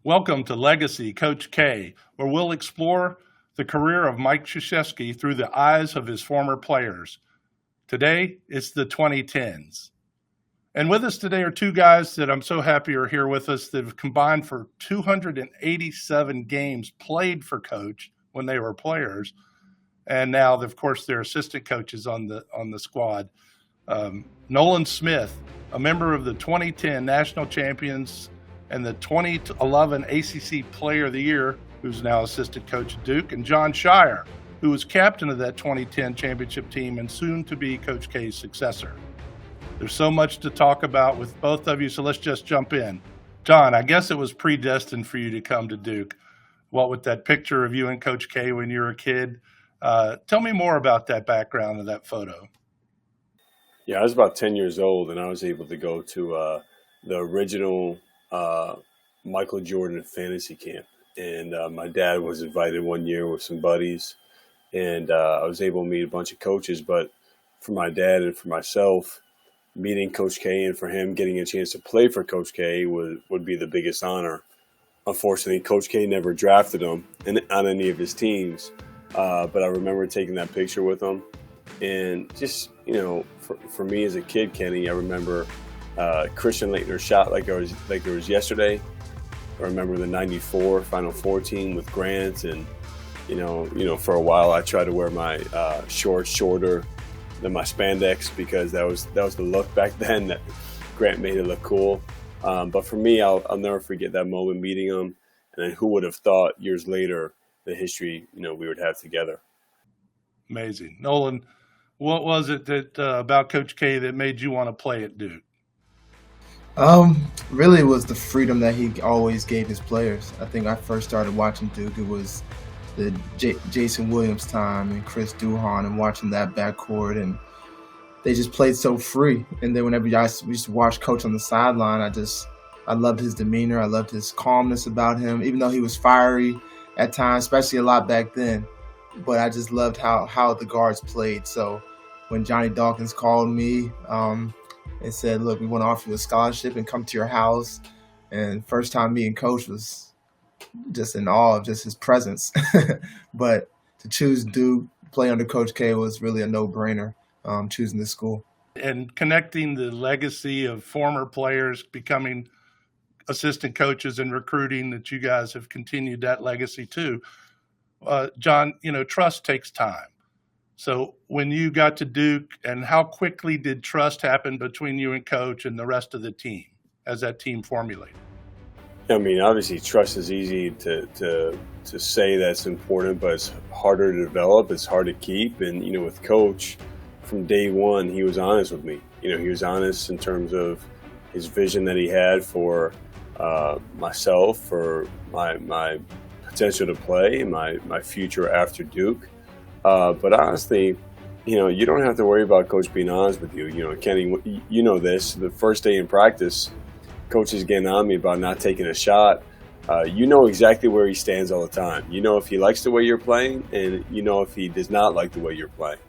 Welcome to Legacy Coach K, where we'll explore the career of Mike Krzyzewski through the eyes of his former players. Today, it's the 2010s. And with us today are two guys that I'm so happy are here with us that have combined for 287 games played for Coach when they were players. And now, of course, they're assistant coaches on the squad. Nolan Smith, a member of the 2010 National Champions and the 2011 ACC Player of the Year, who's now assistant coach at Duke, and Jon Scheyer, who was captain of that 2010 championship team and soon to be Coach K's successor. There's so much to talk about with both of you, so let's just jump in. Jon, I guess it was predestined for you to come to Duke. What with that picture of you and Coach K when you were a kid? Tell me more about that background of that photo. Yeah, I was about 10 years old, and I was able to go to the original Michael Jordan fantasy camp. And my dad was invited one year with some buddies, and I was able to meet a bunch of coaches. But for my dad and for myself, meeting Coach K and for him getting a chance to play for Coach K would be the biggest honor. Unfortunately, Coach K never drafted him on any of his teams, but I remember taking that picture with him. And just, for me as a kid, Kenny, I remember Christian Laettner's shot like it was yesterday. I remember the '94 Final Four team with Grant, and for a while I tried to wear my shorts shorter than my spandex because that was the look back then. That Grant made it look cool. But for me, I'll never forget that moment meeting him, and then who would have thought years later the history we would have together. Amazing, Nolan. What was it that about Coach K that made you want to play at Duke? Really was the freedom that he always gave his players. I think I first started watching Duke. It was the Jayson Williamson time and Chris Duhon, and watching that backcourt, and they just played so free. And then whenever we used to watch Coach on the sideline, I loved his demeanor. I loved his calmness about him, even though he was fiery at times, especially a lot back then. But I just loved how the guards played. So when Johnny Dawkins called me and said, look, we want to offer you a scholarship and come to your house, and first time meeting Coach was just in awe of just his presence. But to choose Duke, play under Coach K was really a no-brainer, choosing this school. And connecting the legacy of former players becoming assistant coaches and recruiting, that you guys have continued that legacy too. Jon, trust takes time. So when you got to Duke, and how quickly did trust happen between you and Coach and the rest of the team as that team formulated? I mean, obviously trust is easy to say that's important, but it's harder to develop. It's hard to keep. And, with Coach, from day one, he was honest with me. He was honest in terms of his vision that he had for myself, for my potential to play, my future after Duke. But honestly, you don't have to worry about Coach being honest with you. Kenny, you know this. The first day in practice, Coach is getting on me about not taking a shot. You know exactly where he stands all the time. You know if he likes the way you're playing, and you know if he does not like the way you're playing.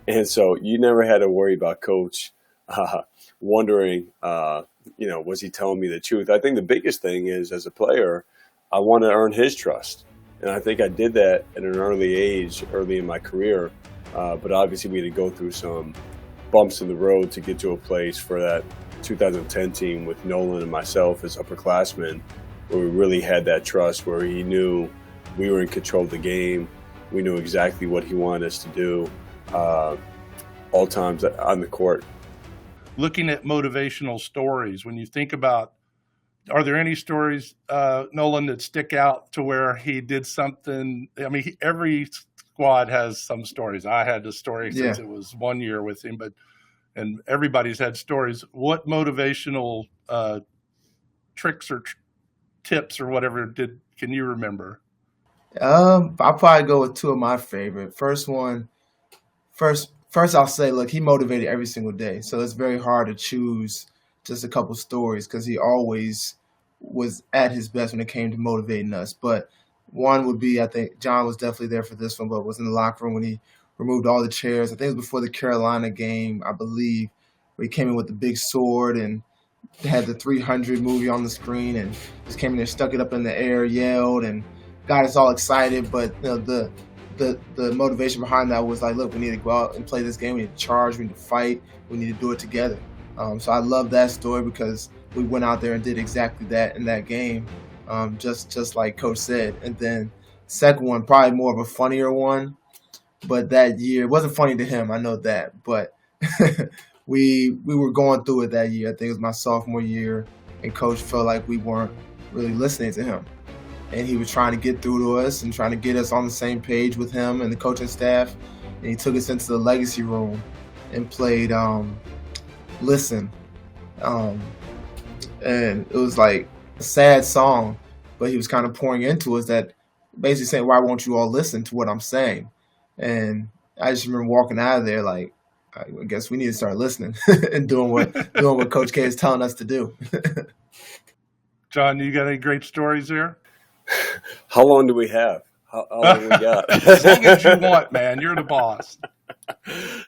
And so you never had to worry about Coach wondering, was he telling me the truth? I think the biggest thing is, as a player, I want to earn his trust. And I think I did that at an early age, early in my career. But obviously we had to go through some bumps in the road to get to a place for that 2010 team with Nolan and myself as upperclassmen, where we really had that trust, where he knew we were in control of the game. We knew exactly what he wanted us to do all times on the court. Looking at motivational stories, when you think about, are there any stories, Nolan, that stick out to where he did something? I mean, every squad has some stories. I had a story since it was 1 year with him, and everybody's had stories. What motivational tricks or tips or whatever can you remember? I'll probably go with two of my favorite. First, I'll say, look, he motivated every single day. So it's very hard to choose just a couple stories because he always was at his best when it came to motivating us. But one would be, I think Jon was definitely there for this one, but was in the locker room when he removed all the chairs. I think it was before the Carolina game, I believe, where he came in with the big sword and had the 300 movie on the screen and just came in there, stuck it up in the air, yelled, and got us all excited. But the motivation behind that was like, look, we need to go out and play this game. We need to charge. We need to fight. We need to do it together. So I love that story because we went out there and did exactly that in that game, just like Coach said. And then second one, probably more of a funnier one. But that year, it wasn't funny to him, I know that. But we were going through it that year. I think it was my sophomore year, and Coach felt like we weren't really listening to him. And he was trying to get through to us and trying to get us on the same page with him and the coaching staff. And he took us into the legacy room and played Listen. And it was like a sad song, but he was kind of pouring into us that basically saying, why won't you all listen to what I'm saying? And I just remember walking out of there like, I guess we need to start listening and doing what Coach K is telling us to do. Jon, you got any great stories there? How long do we have? How long we got? As long as you want, man. You're the boss.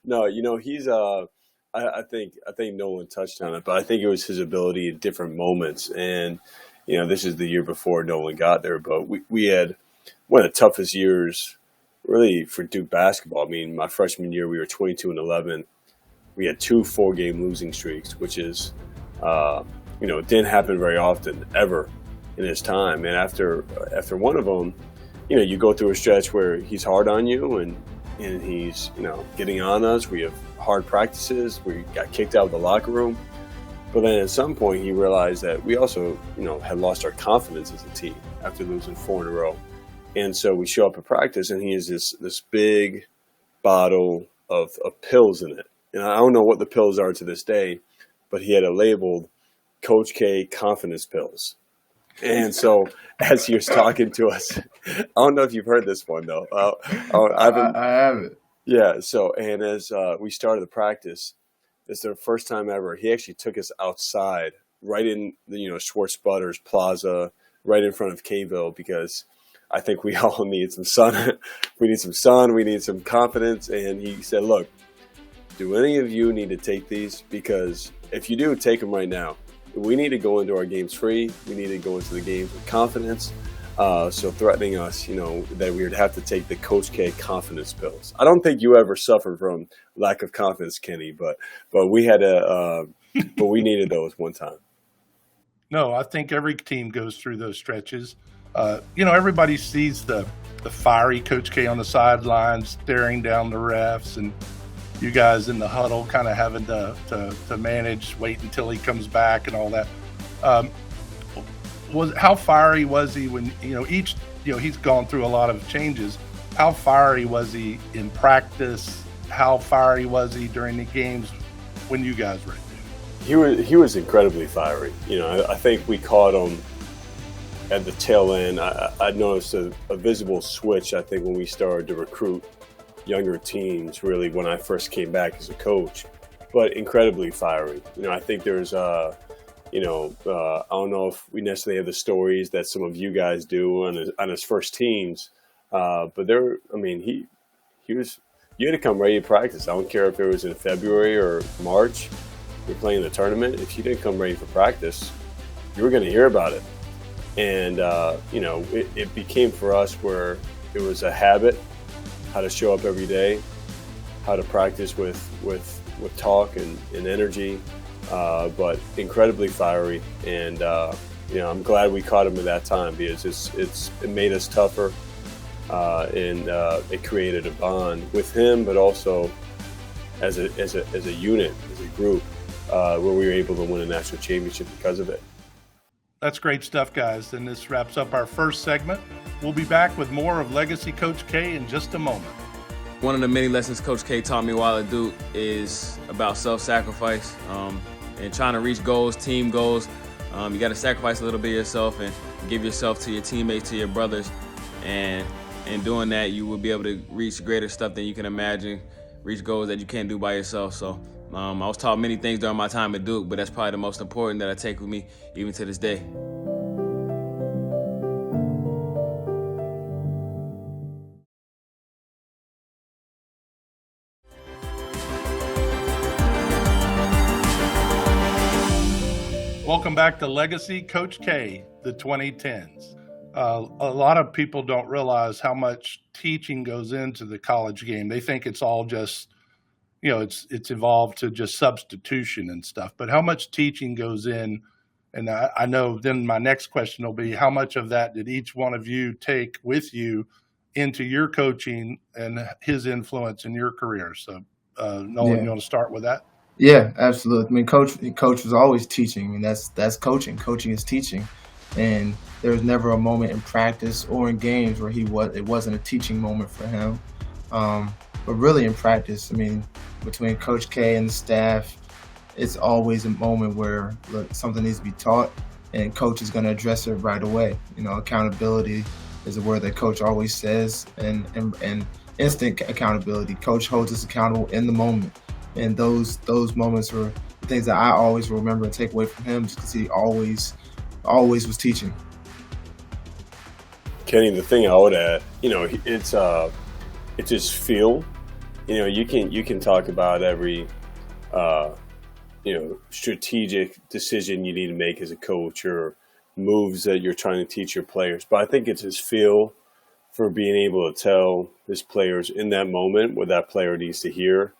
No, he's I think Nolan touched on it, but I think it was his ability at different moments. And this is the year before Nolan got there, but we had one of the toughest years really for Duke basketball. I mean, my freshman year we were 22-11. We had 2 4-game losing streaks, which is it didn't happen very often ever in his time. And after one of them, you go through a stretch where he's hard on you and he's getting on us. We have hard practices. We got kicked out of the locker room. But then at some point he realized that we also had lost our confidence as a team after losing 4 in a row. And so we show up at practice and he has this big bottle of pills in it. And I don't know what the pills are to this day, but he had it labeled Coach K confidence pills. And so as he was talking to us, I don't know if you've heard this one though. I haven't. Yeah. So, and as we started the practice, it's the first time ever, he actually took us outside right in the, Schwartz Butters Plaza, right in front of K-ville, because I think we all need some sun. We need some sun. We need some confidence. And he said, look, do any of you need to take these? Because if you do, take them right now. We need to go into our games free. We need to go into the games with confidence. So threatening us, that we would have to take the Coach K confidence pills. I don't think you ever suffered from lack of confidence, Kenny, but we had but we needed those one time. No, I think every team goes through those stretches. Everybody sees the fiery Coach K on the sidelines staring down the refs, and you guys in the huddle kind of having to manage, wait until he comes back and all that. How fiery was he when he's gone through a lot of changes? How fiery was he in practice? How fiery was he during the games when you guys were in? He was incredibly fiery. I think we caught him at the tail end. I noticed a visible switch, I think, when we started to recruit younger teams, really, when I first came back as a coach, but incredibly fiery. I think there's, I don't know if we necessarily have the stories that some of you guys do on his first teams, but you had to come ready to practice. I don't care if it was in February or March, you're playing the tournament. If you didn't come ready for practice, you were going to hear about it. And, it became for us where it was a habit, how to show up every day, how to practice with talk and energy, but incredibly fiery. And, I'm glad we caught him at that time because it made us tougher, and it created a bond with him, but also as a unit, as a group, where we were able to win a national championship because of it. That's great stuff, guys. And this wraps up our first segment. We'll be back with more of Legacy Coach K in just a moment. One of the many lessons Coach K taught me while at Duke is about self-sacrifice and trying to reach goals, team goals. You got to sacrifice a little bit of yourself and give yourself to your teammates, to your brothers. And in doing that, you will be able to reach greater stuff than you can imagine, reach goals that you can't do by yourself. So I was taught many things during my time at Duke, but that's probably the most important that I take with me even to this day. Welcome back to Legacy Coach K, the 2010s. A lot of people don't realize how much teaching goes into the college game. They think it's all just, it's evolved to just substitution and stuff, but how much teaching goes in. And I know then my next question will be, how much of that did each one of you take with you into your coaching and his influence in your career? So Nolan, you want to start with that? Yeah, absolutely. I mean, coach was always teaching. I mean, that's coaching. Coaching is teaching, and there was never a moment in practice or in games where it wasn't a teaching moment for him. But really in practice, I mean, between Coach K and the staff, it's always a moment where something needs to be taught, and coach is going to address it right away. Accountability is a word that coach always says, and instant accountability. Coach holds us accountable in the moment. And those moments were things that I always remember and take away from him, just because he always was teaching. Kenny, the thing I would add, it's his feel. You can talk about every strategic decision you need to make as a coach or moves that you're trying to teach your players, but I think it's his feel for being able to tell his players in that moment what that player needs to hear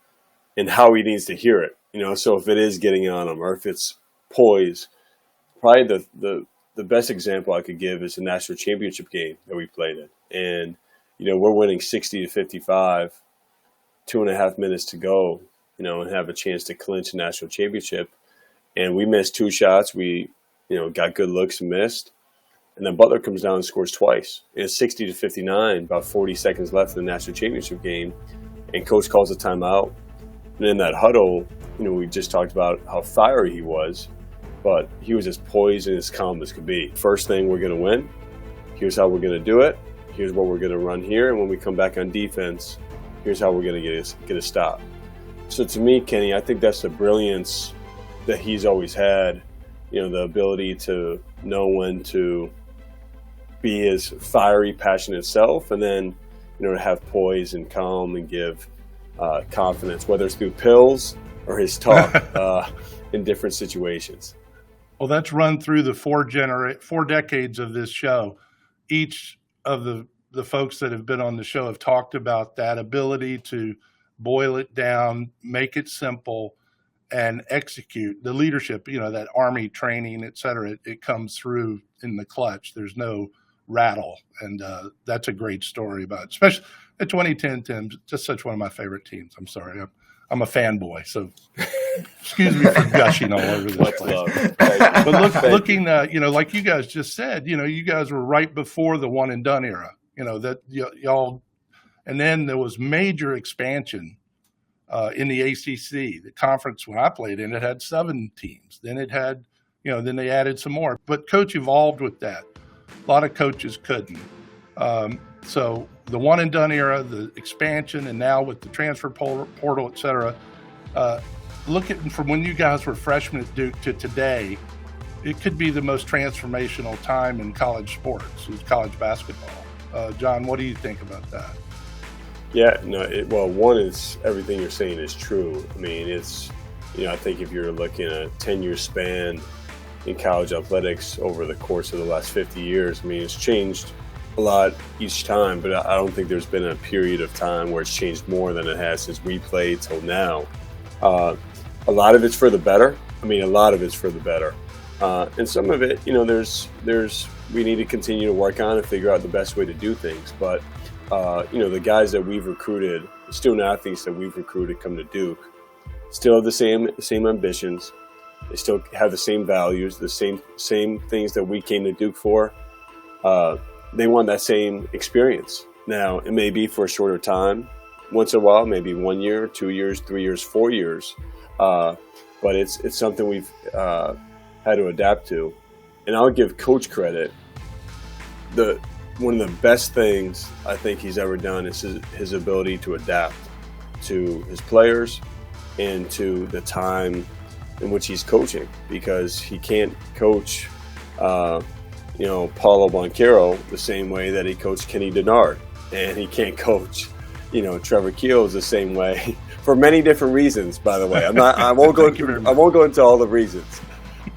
and how he needs to hear it. So if it is getting on him or if it's poise, probably the best example I could give is the national championship game that we played in. And, we're winning 60-55, 2.5 minutes to go, and have a chance to clinch the national championship. And we missed 2 shots. We, got good looks and missed. And then Butler comes down and scores twice. And it's 60-59, about 40 seconds left in the national championship game. And coach calls a timeout. And in that huddle, we just talked about how fiery he was, but he was as poised and as calm as could be. First thing, we're going to win. Here's how we're going to do it. Here's what we're going to run here. And when we come back on defense, here's how we're going to get a stop. So to me, Kenny, I think that's the brilliance that he's always had, the ability to know when to be his fiery, passionate self, and then, to have poise and calm and give confidence, whether it's through pills or his talk in different situations. Well, that's run through the 4 decades of this show. Each of the folks that have been on the show have talked about that ability to boil it down, make it simple, and execute the leadership, that Army training, et cetera. It comes through in the clutch. There's no rattle. And that's a great story about it, especially the 2010's, just such one of my favorite teams. I'm sorry. I'm a fanboy, so excuse me for gushing all over this place. But looking, like you guys just said, you guys were right before the one and done era, that y'all, and then there was major expansion in the ACC. The conference when I played in it had 7 teams. Then it had, then they added some more. But coach evolved with that. A lot of coaches couldn't. So the one and done era, the expansion, and now with the transfer portal, et cetera, look at from when you guys were freshmen at Duke to today, it could be the most transformational time in college sports, is college basketball. John, what do you think about that? Yeah, no, one is everything you're saying is true. I mean, it's, I think if you're looking at a 10-year span in college athletics over the course of the last 50 years, I mean, it's changed a lot each time, but I don't think there's been a period of time where it's changed more than it has since we played till now. A lot of it's for the better. I mean, a lot of it's for the better. And some of it, we need to continue to work on and figure out the best way to do things. But, the guys that we've recruited, the student athletes that we've recruited come to Duke, still have the same ambitions. They still have the same values, the same things that we came to Duke for. They want that same experience. Now, it may be for a shorter time. Once in a while, maybe 1 year, 2 years, 3 years, 4 years. But it's something we've had to adapt to. And I'll give Coach credit. One of the best things I think he's ever done is his ability to adapt to his players and to the time in which he's coaching, because he can't coach Paulo Banchero the same way that he coached Kenny Dennard, and he can't coach Trevor Keels the same way for many different reasons, by the way. I won't go into all the reasons,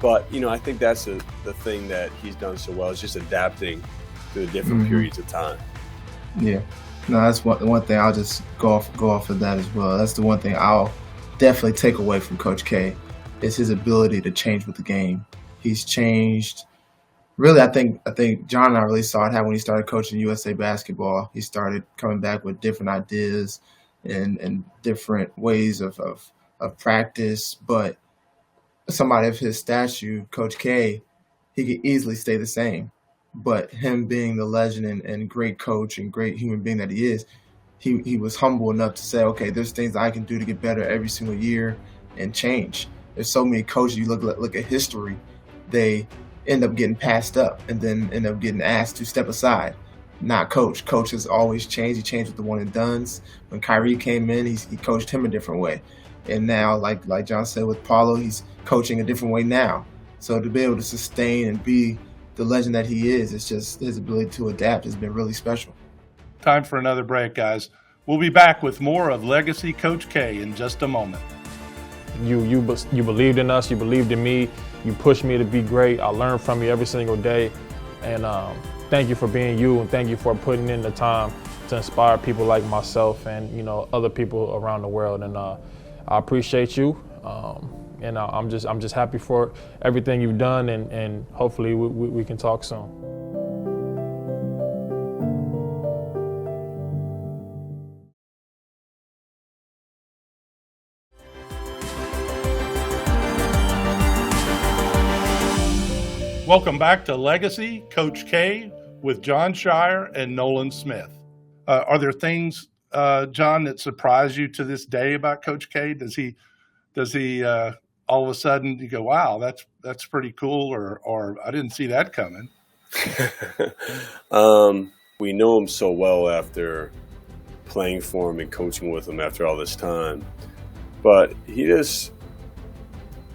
But, I think that's the thing that he's done so well is just adapting to the different periods of time. Yeah. No, that's one thing. I'll just go off of that as well. That's the one thing I'll definitely take away from Coach K is his ability to change with the game. He's changed. Really, I think John and I really saw it happen when he started coaching USA basketball. He started coming back with different ideas and different ways of practice. But somebody of his stature, Coach K, he could easily stay the same. But him being the legend and great coach and great human being that he is, he was humble enough to say, okay, there's things I can do to get better every single year and change. There's so many coaches, you look at history, they end up getting passed up and then end up getting asked to step aside. Not Coach. Coach has always changed. He changed with the one and dones. When Kyrie came in, he coached him a different way. And now, like John said with Paulo, he's coaching a different way now. So to be able to sustain and be the legend that he is, it's just his ability to adapt has been really special. Time for another break, guys. We'll be back with more of Legacy Coach K in just a moment. You believed in us. You believed in me. You pushed me to be great. I learned from you every single day. And thank you for being you, and thank you for putting in the time to inspire people like myself and, other people around the world. And I appreciate you. And I'm just happy for everything you've done, and hopefully we can talk soon. Welcome back to Legacy Coach K with Jon Scheyer and Nolan Smith. Are there things, John, that surprise you to this day about Coach K? Does he all of a sudden you go, wow, that's pretty cool, or I didn't see that coming? We know him so well after playing for him and coaching with him after all this time, but he does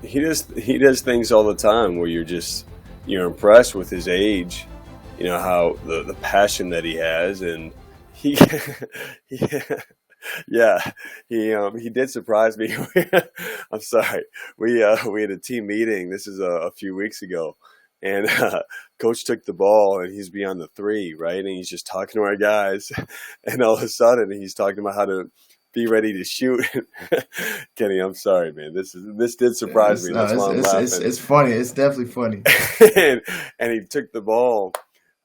things all the time where you're impressed with his age, how the passion that he has, and he he did surprise me. I'm sorry. We had a team meeting. This is a few weeks ago, and Coach took the ball and he's beyond the three, right? And he's just talking to our guys, and all of a sudden he's talking about how to be ready to shoot. Kenny, I'm sorry, man. This did surprise me. That's why I'm laughing. It's funny. It's definitely funny. and he took the ball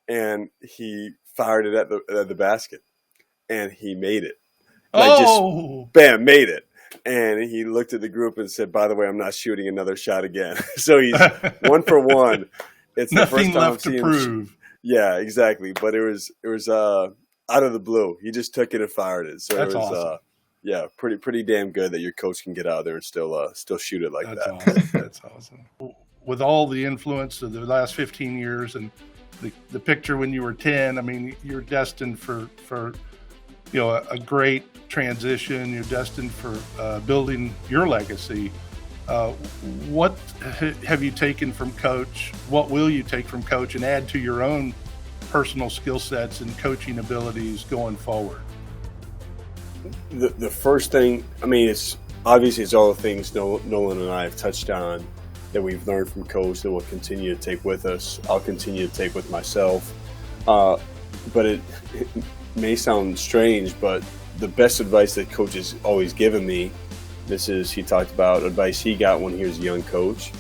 and he fired it at the basket, and he made it. Just bam, made it. And he looked at the group and said, by the way, I'm not shooting another shot again. So he's 1 for 1. It's nothing the first time left to prove. Yeah, exactly. But it was out of the blue. He just took it and fired it. So that's it was awesome. pretty damn good that your coach can get out there and still shoot it like that. Awesome. That's awesome. With all the influence of the last 15 years and the picture when you were 10, I mean, you're destined for a great transition. You're destined for building your legacy. What have you taken from Coach? What will you take from Coach and add to your own personal skill sets and coaching abilities going forward? The first thing, I mean, it's all the things Nolan and I have touched on that we've learned from Coach that we'll continue to take with us. I'll continue to take with myself. But it may sound strange, but the best advice that Coach has always given me, he talked about advice he got when he was a young coach.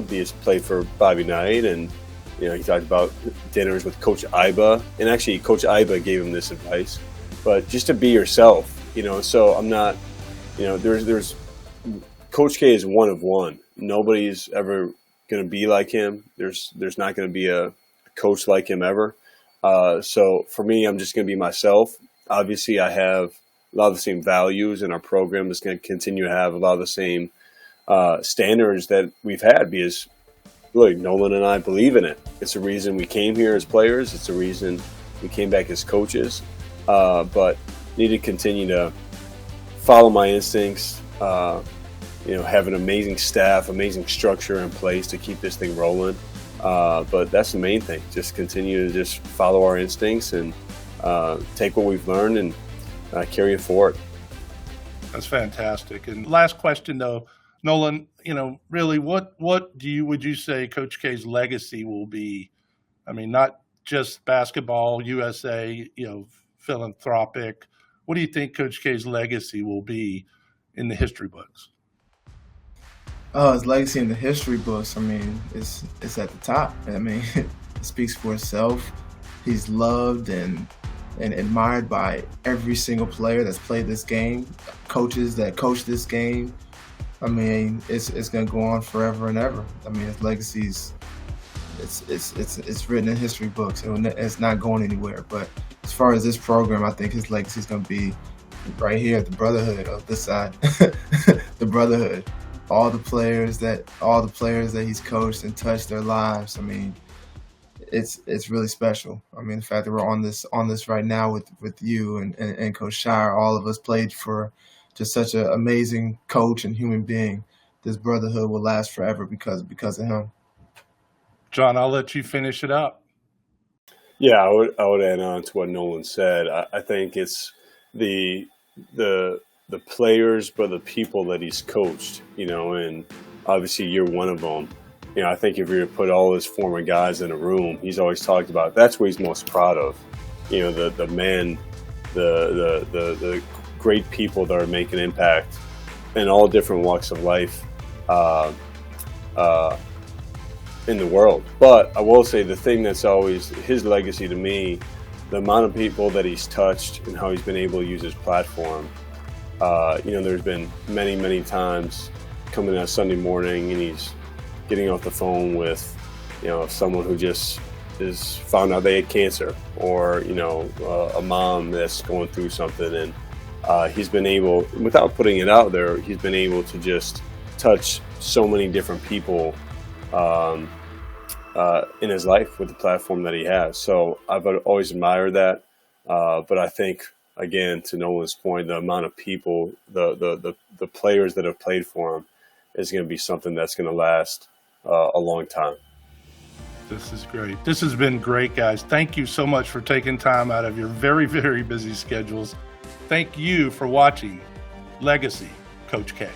He has played for Bobby Knight, and he talked about dinners with Coach Iba, and actually Coach Iba gave him this advice. But just to be yourself, so I'm not, there's Coach K is one of one. Nobody's ever going to be like him. There's not going to be a coach like him ever. So for me, I'm just going to be myself. Obviously, I have a lot of the same values, and our program is going to continue to have a lot of the same standards that we've had, because really, Nolan and I believe in it. It's the reason we came here as players. It's the reason we came back as coaches. But need to continue to follow my instincts, have an amazing staff, amazing structure in place to keep this thing rolling. But that's the main thing. Just continue to just follow our instincts and take what we've learned and carry it forward. That's fantastic. And last question, though, Nolan, really, what would you say Coach K's legacy will be? I mean, not just basketball, USA, philanthropic. What do you think Coach K's legacy will be in the history books? Oh, his legacy in the history books, I mean, it's at the top. I mean, it speaks for itself. He's loved and admired by every single player that's played this game, coaches that coach this game. I mean, it's going to go on forever and ever. I mean, his legacy's it's written in history books. It's not going anywhere. But as far as this program, I think his legacy is going to be right here at the brotherhood of this side, the brotherhood. All the players that he's coached and touched their lives. I mean, it's really special. I mean, the fact that we're on this right now with you and Coach Scheyer, all of us played for just such an amazing coach and human being. This brotherhood will last forever because of him. Jon, I'll let you finish it up. Yeah, I would add on to what Nolan said. I think it's the players, but the people that he's coached, and obviously you're one of them. I think if you were to put all his former guys in a room, he's always talked about that's what he's most proud of. The men, the great people that are making impact in all different walks of life in the world. But I will say the thing that's always his legacy to me, the amount of people that he's touched and how he's been able to use his platform. There's been many times coming out Sunday morning and he's getting off the phone with, someone who just is found out they had cancer, or, a mom that's going through something. And he's been able, without putting it out there, he's been able to just touch so many different people in his life with the platform that he has. So I've always admired that. But I think, again, to Nolan's point, the amount of people, the players that have played for him is going to be something that's going to last a long time. This is great. This has been great, guys. Thank you so much for taking time out of your very, very busy schedules. Thank you for watching Legacy Coach K.